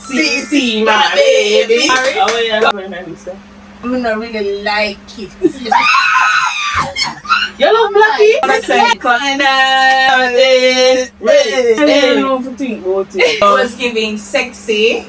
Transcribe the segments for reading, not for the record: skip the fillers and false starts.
See, my baby. I'm not really like it. You love Blackie? I said, it was giving sexy.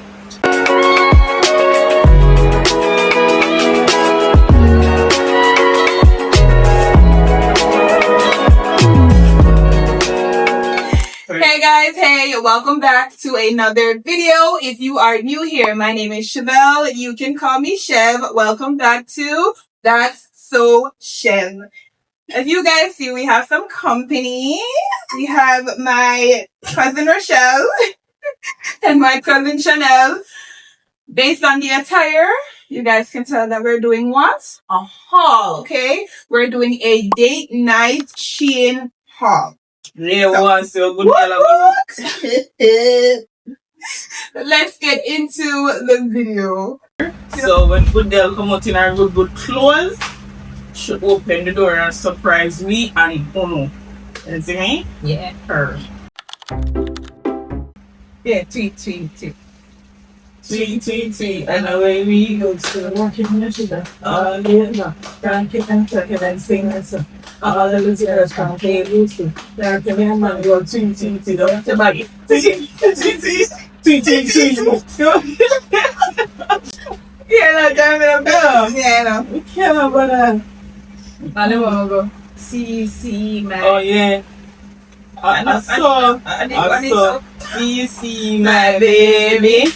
Hey guys, hey, welcome back to another video. If you are new here, my name is Chevelle. You can call me Chev. Welcome back to That's So Chev. As you guys see, we have some company. We have my cousin Rochelle and my cousin Chanel. Based on the attire, you guys can tell that we're doing what? A haul, okay? We're doing a date night SHEIN haul. Yeah, so good. Let's get into the video. So when good girl come out in her good clothes, she open the door and surprise me and Uno. You see me? Yeah. Her. Yeah, tweet. Tweet. And away we go to working in the sugar. All day long. Can't keep and talking and sing and song. All the little girls can't play music. Now can you man go tweet. Don't you bag it. Tweet. Yeah, no, damn it, I'm done. Yeah, no. We can't have that. I don't want to go. See, man. Oh yeah. I saw. See, my baby.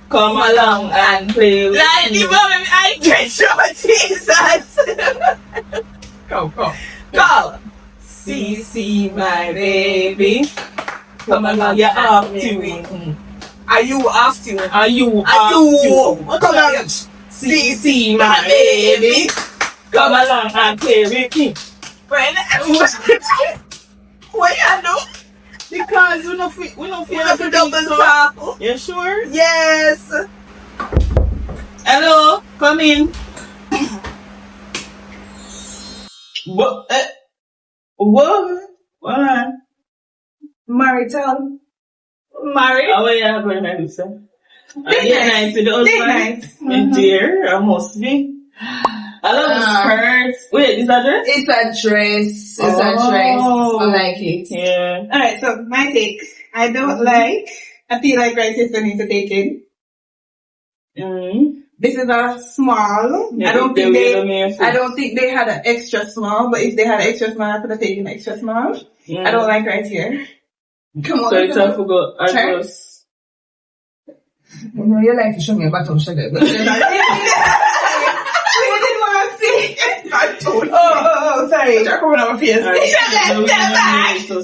Come along and play with Like me. the moment I get your Jesus. Go. See, my baby. Come along, you're off to me. Are you off to? Are you Come on. See, my baby. Come along and play with me. Friend, what you do? Because we don't feel to double tap. You sure? Yes. Hello, come in. What? What? Marital. Married? Oh, yeah, going to do so. Yeah, nice with the husband. Date night. Dear, I must be. I love the skirts. Wait, is that dress? It's a dress. I like it. Yeah. Alright, so my take. I feel like right sister needs to take it. This is a small. Yeah, I don't think they had an extra small, but if they had an extra small, I could have taken extra small. I don't like right here. Come on. So it's time to go. No, you like to show me a bottom sugar. Oh, sorry. They're coming out my face.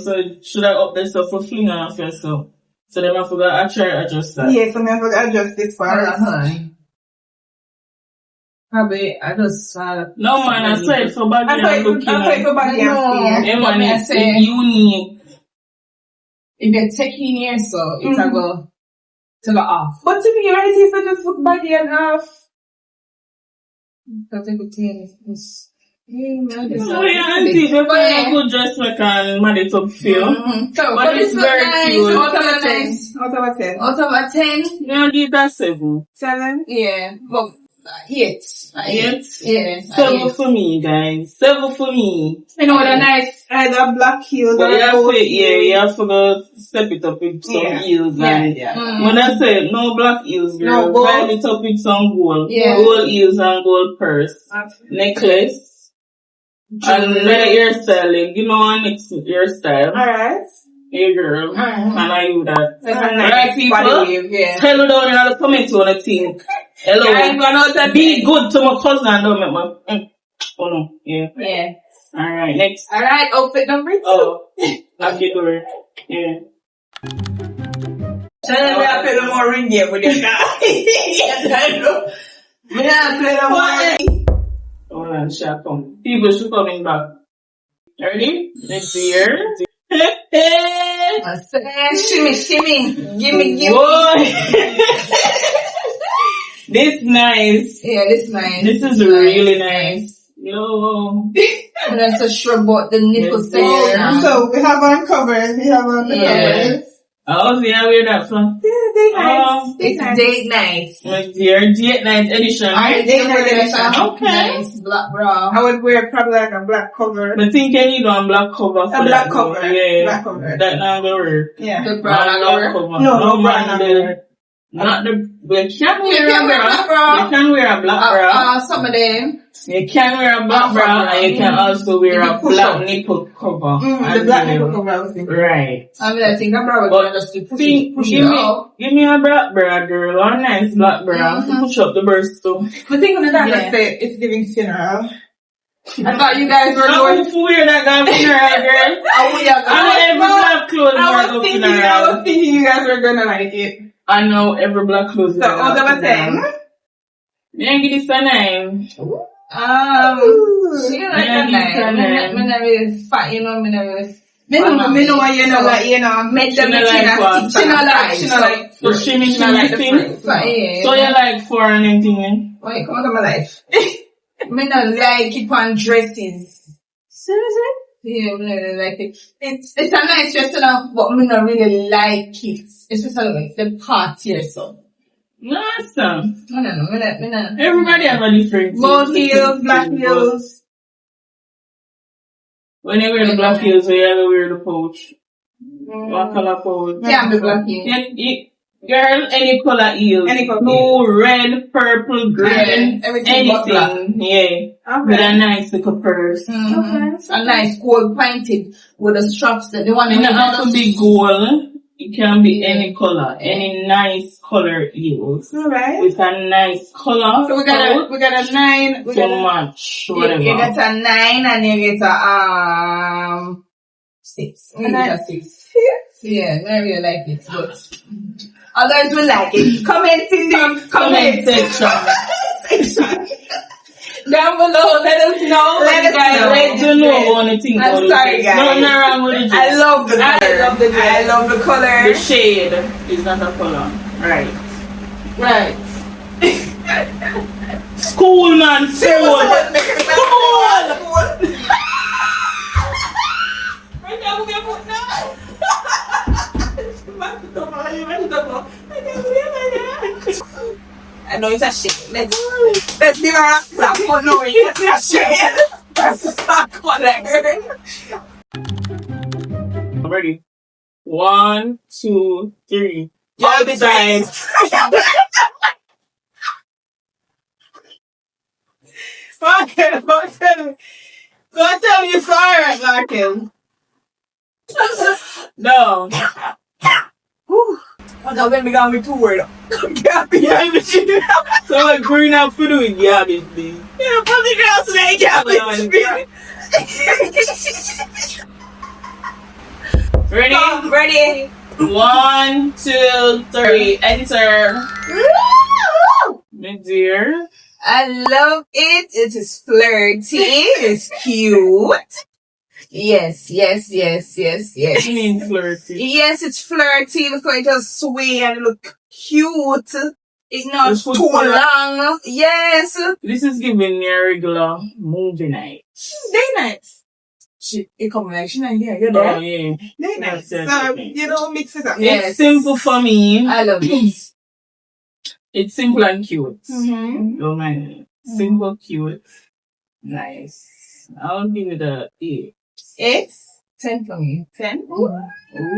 So should I up this stuff for fling on our face? So then I forgot I try to adjust that. Yes, I'm going to adjust this part. Probably, I just no man, I said for body and looking. I said for body and skin. Yeah, man, it's unique. If you're taking here, so it's a go to go off. But to me, right, it's just look body and half. That's a good thing. Oh yeah, auntie, if you find a good dress, we can man it up feel. But it's very nice. cute. Out of 10. Out of 10? Yeah, give that 7. 7? Yeah. Well, 8. 8? Yeah. 7 for me, guys. 7 for me. You know what a nice, either black heels or you have to go step it up with some heels. When I say no black heels, girl, ride it up with some gold. Yeah. Gold heels and gold purse. Necklace. And leather hairstyle, you know, next hairstyle. Alright. Hey girl. And I do that. Alright, people. Yeah. Hello down in the comment on the team. Hello. Be good to my cousin and don't make my oh no. Yeah. Alright, next. Alright, outfit number 2. Oh. Happy door. Yeah. Tell me I play the more ring game with you now. Me not play the more ring. Oh man, people should coming back. Ready? Next year. Shimmy. Gimme. Boy. This nice. Yeah, this nice. This is really nice. Yo. And that's a shrub about the nipples there. So we have on covers. Oh, yeah, wear that from. Yeah, date night. It's date night. My dear, date night edition. Alright, date night edition. Okay. Nice black bra. I would wear probably like a black cover. But think you need one black cover for A black that, cover. though. Yeah. Black cover. That not gonna work. Yeah. The bra Not cover. cover. No bra not gonna work. Not the. You can wear can a wear black bra. You can wear a black bra. Some of them. You can wear a black bra and you can also wear a black nipple cover. The black nipple cover I was thinking. Right. I mean, I think a bra would just push Give me a black bra, girl, or a nice black bra to push up the breast too. But think of that, let's say it's giving funeral. I thought you guys were Not going who wear that damn funeral, girl. I know every black clothes I was thinking you guys were gonna like it. I know every black clothes. So, all of a thing. Yeah, give this a name. she like that night. Me not really fat, you know, me not really Me know why you know, like, you know, make them she not like So you like foreign anything? Wait, come on to my life. me not like it on dresses. Seriously? Yeah, me not really like it. It's a nice dress enough, but me not really like it. Especially like the part here, so. Awesome. Me not. Everybody have a different Gold heels, black heels. When you wear the black heels, you have to wear the pouch. What color pouch? Can't be black heels. Girl, any color heels. Any color blue, red, purple, green, everything but black. anything. Yeah. Okay. With a nice little purse. Okay. A nice gold painted with the straps that the one It doesn't have to be gold. It can be any color, any nice color heels. Alright. With a nice color. So we got a 9. To match, whatever. You get a 9 and you get a 6. You get a 6. Yeah, I really like it, but others will like it. Comment in the comment section. Down below, let us know. Let you know on the thing. I'm sorry, guys. Nothing wrong with it. I love the color. I love the color. The shade is not a color. Right. School, man. School. I know it's a shade. Let's give her a clap for knowing it's a shade. Versus a color. Ready? 1, 2, 3. All the sides. Go tell me you're sorry, Larkin. No. I got them got me too worried. Can't be with you. So like green up for doing garbage, please. You know, public girls today can't be. Ready? Ready? 1, 2, 3. Enter. My dear. I love it. It is flirty. It's cute. Yes. You mean flirty? Yes, it's flirty because it just sway and look cute. It's not too long. Yes. This is giving me a regular movie night. Day nights. It come like she not here. You're there. Oh yeah. Day nights. That's So, it. you know, mix it up. Yes. It's simple for me. I love it. It's simple and cute. Mm-hmm. Don't mind it. Simple, cute, nice. I'll give it a 8. 8? 10 for me. 10? Ooh.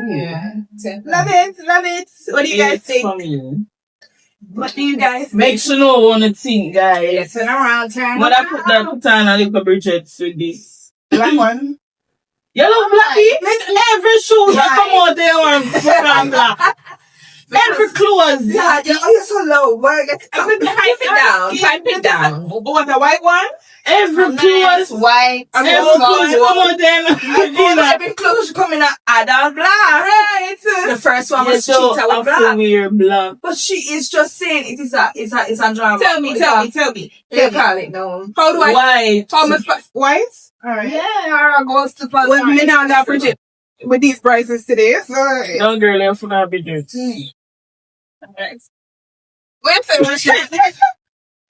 Yeah. 10. Love it. What do you guys 8 think? for me. What do you guys think? Make sure no one think, guys. Turn around. But I put on a little Bridgets with this. Black one. Yellow blacky? Every shoe that come out there on put on black. Every clothes. Yeah, you're so low. Pipe it down. What, the white one? Every clothes. White. Every clothes come out there. Every clothes coming out adult black. Right. The first one was cheetah with black. black. Wear black. But she is just saying it is a drama. Tell me. They call it now. How do I? White. How much? White? Alright. Yeah, or goes to Well, me now that Bridget with these prices today, so. No girl, you're for that Bridgets. Alright. Wait a minute.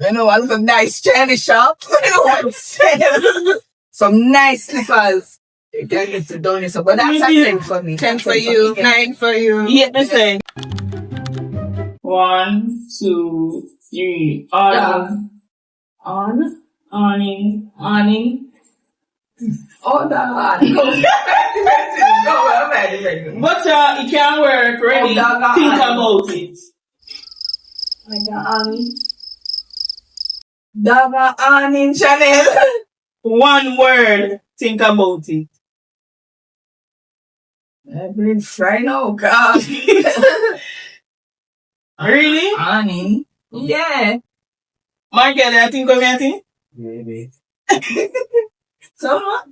You know, I look a nice trendy shop. You know what I'm saying? Some nice slippers. You can get to done this, but that's a 10 for me. 10 for you, 9 for you. Yeah, the same. 1, 2, 3. On. Awning. Oh, that. But it can work. Ready? Oh, think about it. Dava awning channel. One word. Think about it. I've been frying out, God. Really? Awning. Yeah. Michael, I think of anything? Maybe. So what?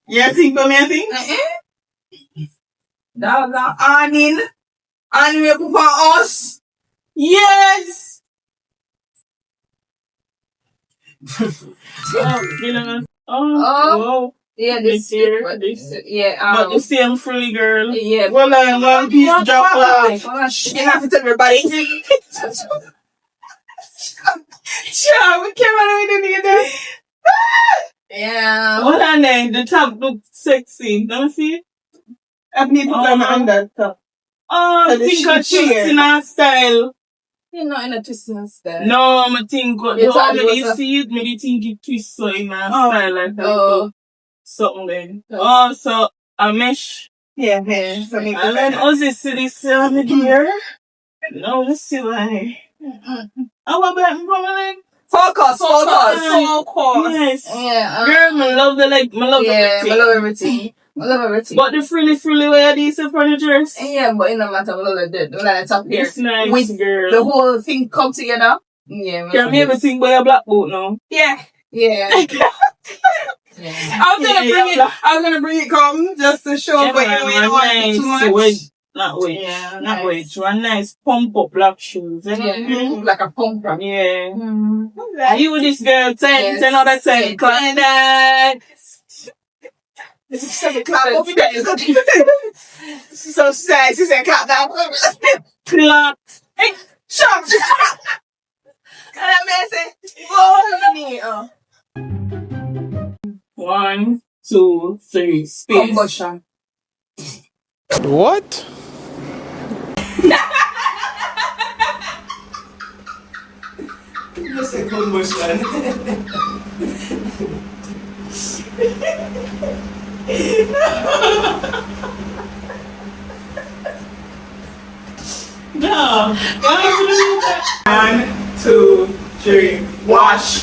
You think of anything? Dava awning. Awning we put on us. Yes! Oh. Yeah, This year. but This. yeah, But the same free girl. yeah. Well, one piece drop off. You have to tell everybody. Sure, we came on with the nigga. Yeah. What her name? The top looks sexy. Don't you see it? I need to climb on that top. Oh, I think I twist in her style. You're not in a twisting style. No, I think You thought it was you a- see it, maybe think it twists so in her style like that. Oh. Something then. Oh, so a mesh. Yeah. Something And then Ozzy see this on the gear. No, let's see why. Oh, what about me, like? Focus. Yes. Yeah. Girl, I love the like, I love Yeah, everything. I love everything. I love everything. But the frilly way I did for the dress. Yeah, but it no matter. I love the top here. It's nice, With girl. the whole thing come together. Yeah, Can me everything by a black boat now? Yeah. Yeah. Yeah. I was gonna bring it come just to show, but you don't want it too much. Not wedge. Yeah, Not nice. wedge. One nice pump up black shoes. Yeah, like a pump rock. Yeah. Mm-hmm. Are you with this girl? 10 out of 10. Clap that. This is 7 o'clock. So sad. She said, clap that. Clap. Hey, shut up. And that man said, oh, 1, 2, 3. Space. Combustion. What? You say combustion. No. 1, 2, 3. Wash.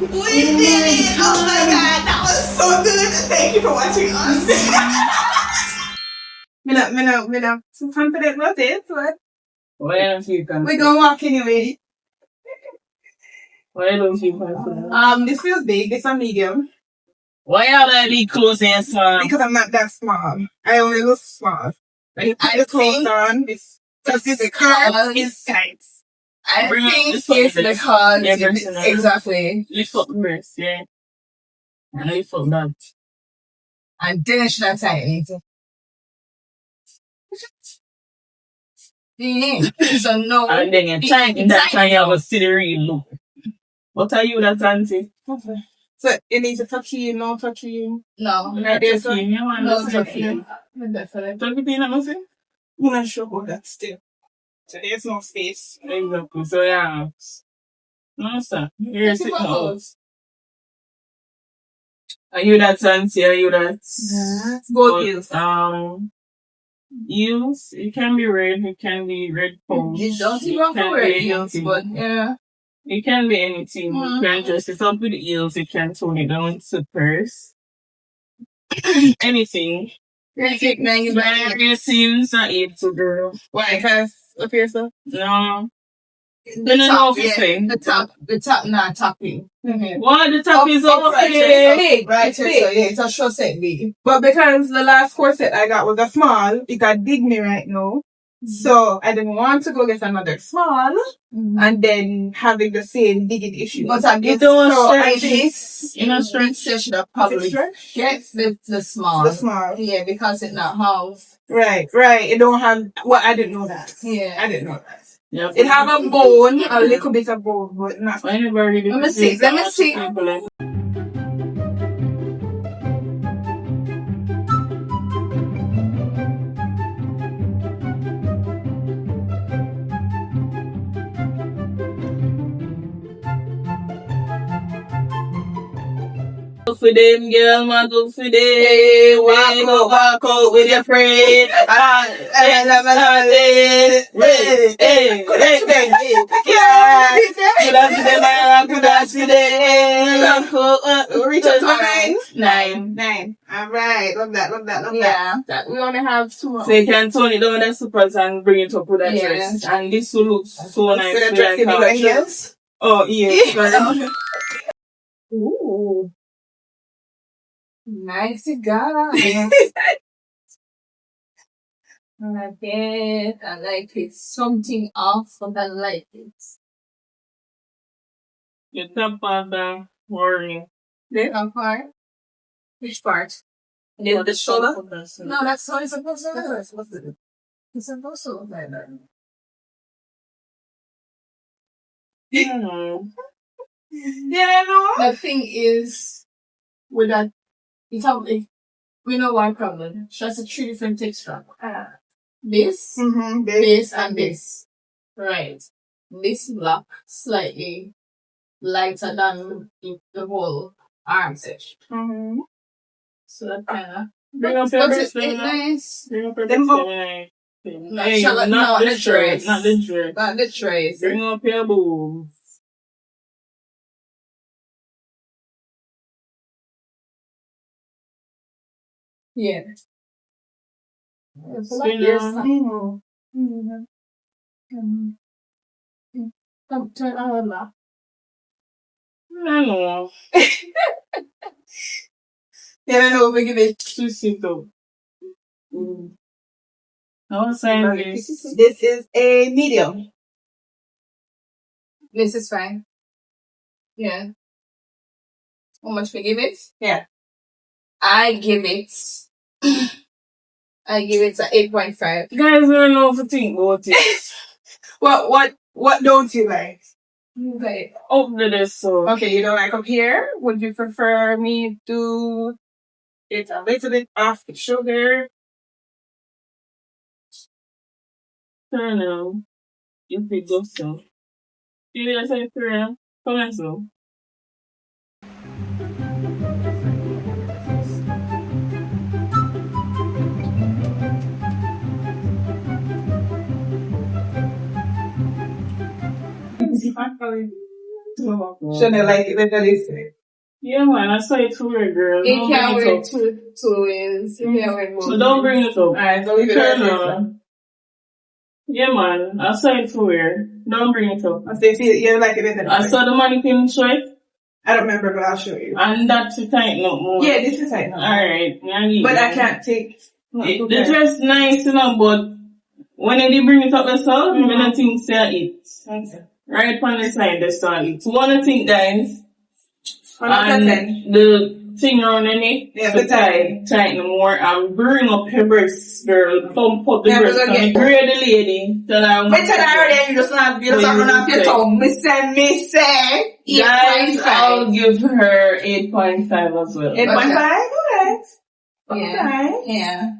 we did it. Oh my God. That was so good. Thank you for watching us. Me not so confident about it, but Why don't you come? we gonna walk anyway. Why don't you come? This feels big. This a medium. Why are they be close and small? Because I'm not that small. I only look small. When you put the clothes on, this curve is tight. I Bring up think this one, it's this. because Yeah, bring it up. exactly. Lift up the breast, yeah. And lift up that. And then should I tighten it? Yeah. So no. And then you tighten that and you have a see the real look. What are you that auntie? So it needs a touch you, no touch you. No. Not there's touching, you want No to touching. touching. Definitely. Tuck it in, I'm saying? I'm not sure about that still. So there's no space. Exactly, so yeah. No, sir. You're sitting out. Are you that auntie? Are you that? Both heels. Heels, it can be red, it can be red pose. You don't It even can wear be heels, anything. but yeah. It can be anything. You can dress it up with heels, you can tone it down with slippers. Anything. You take man, you buy it. Your seams are it to girl. Why? Because up here, so? No. The know top, what you're saying. the top, not topping. What? The top is right okay. big, Right it's here, big. so yeah, it's a short set big. But because the last corset I got was a small, it got dig me right now. So I didn't want to go get another small and then having the same digging issue. But I You guess don't so. I stretch. guess You know, stretch. should have probably get the small. The small. Yeah, because it's not half. Right. It don't have. Well, I didn't know that. Yeah, I didn't know that. Yeah, It have a bone, a little bit of bone, but not. Anybody Let me see. Let me see. For them, girl, man, go for them. Hey, walk out with your friend. Hey. Good as for them. Reach up to 9. 9. Alright, love that. Yeah, that we only have 2 more. So you can tone it down with the supers and bring it up with that dress. And this will look so nice. With a dress in the heels. Oh, yes. Ooh. Nice cigar. I like it. I like it. Something off, but I like it. Your top part are worrying. The top part? Which part? The shoulder? No, that's how it's supposed to look. It's supposed to look like that. Yeah, no. Yeah, no. The thing is, with that, it's how we know one problem. She has a 3 different texture. This, this, and this. Right. This black, slightly lighter than the whole arm section. So that kind of. Bring up your breast. Nice. Bring up your breast. Not the trays. Not the trays. Not the trays. Bring up your boobs. Yeah. Turn on that. No. Yeah, no, we give it. Susito. No saying this. This is a medium. This is fine. Yeah. How much we give it? Yeah. I give it a 8.5. Guys, we don't know if you think about it. What don't you like? Okay. Up to this, so. Okay, you don't like up here? Would you prefer me to get a little bit off the sugar? Turn on. If it goes so. You just say prayer. Come on, so. Shouldn't like it better this way. Yeah, man, I saw it to her, girl. It can't wear 2 ways. You can't wear both. So don't bring it up. Alright, so leave it Turn right on. Yeah, man, I saw it to her. Don't bring it up. I say, see, you like it better I saw the mannequin shirt. I don't remember, but I'll show you. And that's to tighten up more. Yeah, this is tight now. Alright. But I can't take... The dress nice, you know, but when they bring it up yourself, you don't think say it. Okay. Right on the side, they saw it. One thing, guys. And the thing around the neck, yeah, the tighten more and bring up your breasts, girl. Pump up the breast. And grade the lady. Tell her. But tell her already, you just run off your tongue. Me say. Guys, I'll give her 8.5 as well. 8.5? Okay. Yeah.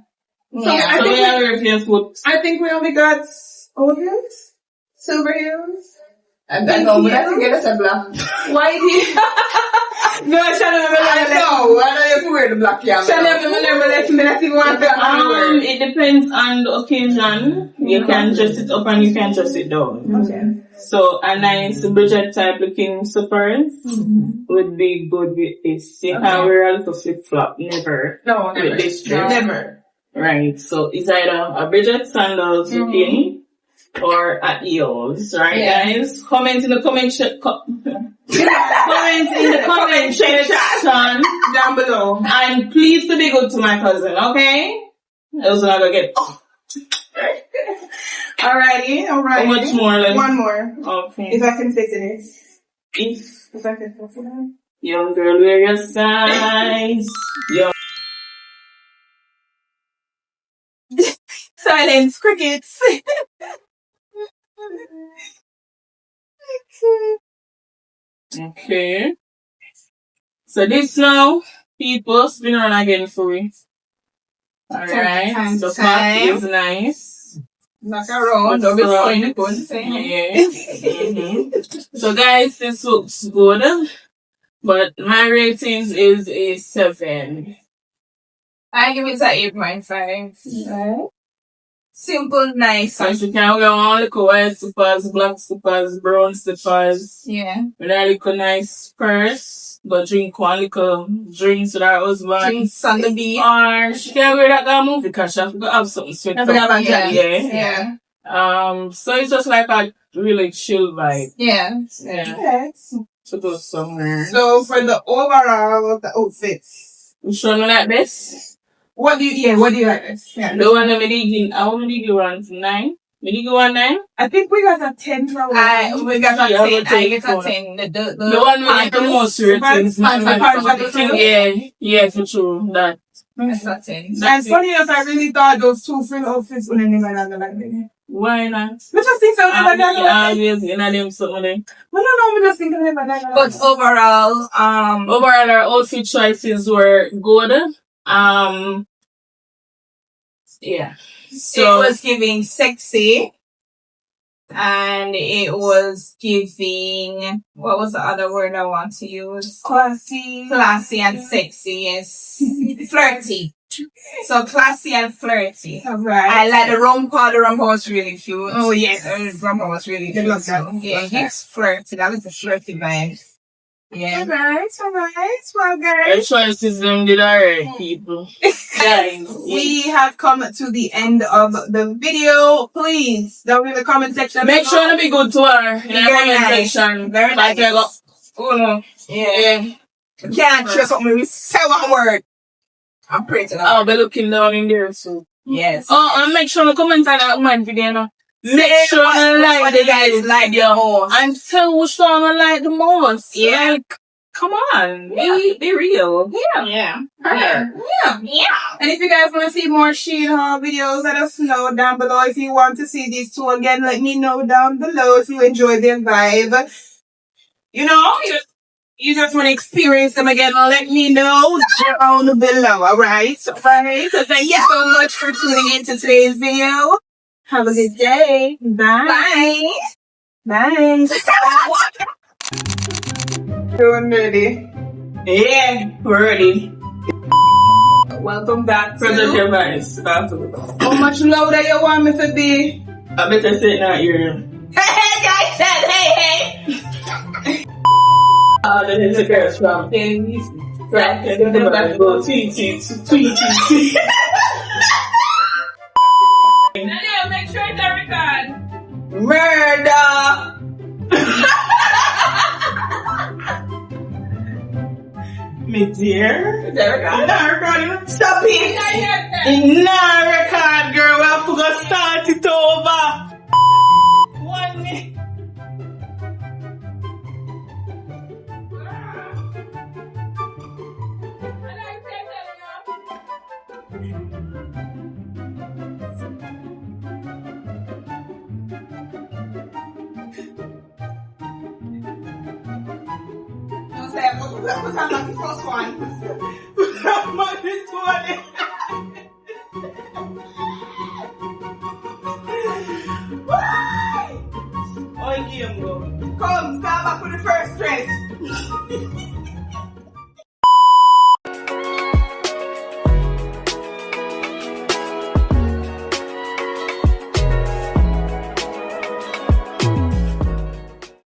Yeah. So So we have your face foot. I think we only got old heels, silver heels. I know, but I think it's a black. White heels. No, I know you wear the black yam. It depends on the occasion. You can dress it up and you can dress it down. Okay. So a nice budget type looking slippers would be good with this. You can wear a little flip flop, never. No, never. With this dress. Never. Right. So it's either a budget sandals looking or a heels, right, guys? Comment in the comment section. Comment in the comment section Down below. and please to be good to my cousin, okay? Else I'm gonna get Alrighty. How much more? Like? One more. Okay. If I can fit in it. If I can fit in young girl, wear your size. Silence, crickets. Okay. So this now, people spin on again for it. Alright. The part is nice. Knock around. Don't be throwing the gun. So guys, this looks good. But my ratings is a 7. I give it an 8.5. Right. Simple, nice. So you can wear all the white slippers, black slippers, brown slippers. Yeah. With a little nice purse. Go drink one little drinks with her husband. Drinks on the beach. Or she can wear that movie because she have to have something sweet. Yeah. So it's just like a really chill vibe. Yeah. To go somewhere. So for the overall of the outfits, which one you like best? What do you like best? Yeah. The one that I want to give 9. Did you go on 9? I think we got a 10 from we got a 10. I get a 10. The one with the most ratings. Yeah, for sure. That's a 10. And funny enough, I really thought those 2 friend outfits wouldn't even like me. Why not? I just think so. Always in them something. No, we just think of them like that. But overall, our outfit choices were good. Yeah. So it was giving sexy. And it was giving, what was the other word I want to use? Classy and sexy, yes. Flirty. So classy and flirty. Alright. I like the romper. The romper was really cute. Oh yes. The romper was really cute. Yeah, it's flirty. That was a flirty vibe. Yeah. Alright. Well, guys. your choices them did alright, people. Guys, We have come to the end of the video. Please, down in the comment section. make sure to be good to her in the comment section. Very Like nice. I got, no. Yeah. Can't trust something we say one word. I'm pretty. I'll be looking down in there soon. Yes. Oh, and make sure to comment on that one video, no? Make sure to like the guys like the most. and tell which one I like the most. Yeah. Like, come on. Be real. Yeah. And if you guys want to see more SHEIN haul videos, let us know down below. If you want to see these 2 again, let me know down below if you enjoy their vibe. You know, you just want to experience them again, let me know down below, alright? So thank you so much for tuning into today's video. Have a good day. Bye. Bye. Doing ready. Yeah, we're ready. Welcome back For the to... device. How much louder you want me to be? I better say it not here. Hey, guys, hey. The Instagram from things. Right, and then the go tweet. Daniel, make sure it's a record. Murder! Me dear. Is that record? Stop it. Nah, record, girl. We have to go start it over. 1 minute. What's that? What's that? What's that? What's that? I'm